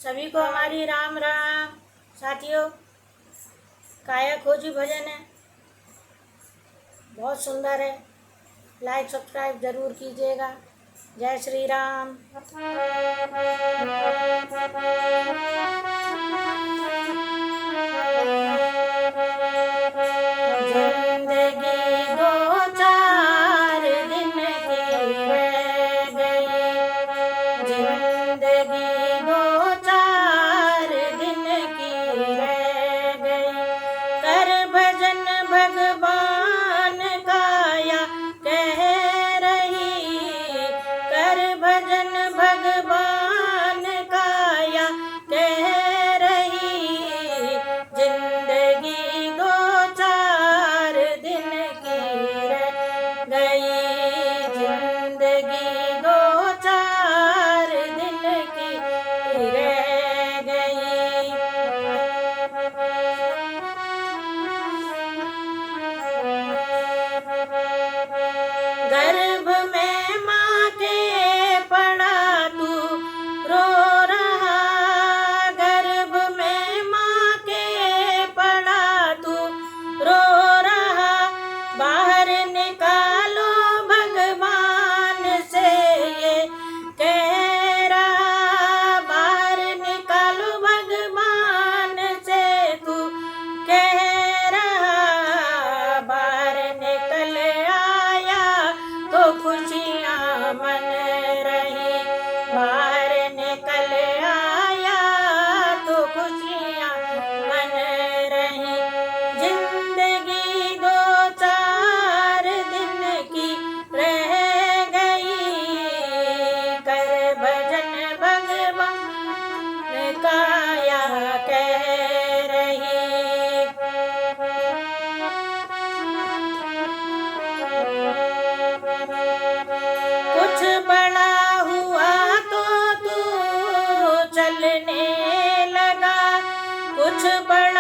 सभी को हमारी राम राम। साथियों, काया खोजी भजन है, बहुत सुंदर है। लाइक सब्सक्राइब जरूर कीजिएगा। जय श्री राम। जिंदगी दो चार दिन की रह गई, जिंदगी दो चार दिन की रह गई। कर भजन भगवान का या कह रही, कर भजन भगवान का या कह रही। जिंदगी दो चार दिन की रह गई, जिंदगी दो चार दिन की रह गई। गर्भ में माँ के पड़ा तू रो रहा, गर्भ में माँ के पड़ा तू रो रहा। बाहर निकालो भगवान से ये कह रहा, बाहर निकालो भगवान से तू कह रहा। बाहर निकल आया तो खुशियाँ मन रही, बाहर निकल आया तो खुशियाँ मन रही। जिंदगी दो चार दिन की रह गई, कर भजन भगवान का या कह रही। कुछ बड़ा हुआ तो तू चलने लगा, कुछ बड़ा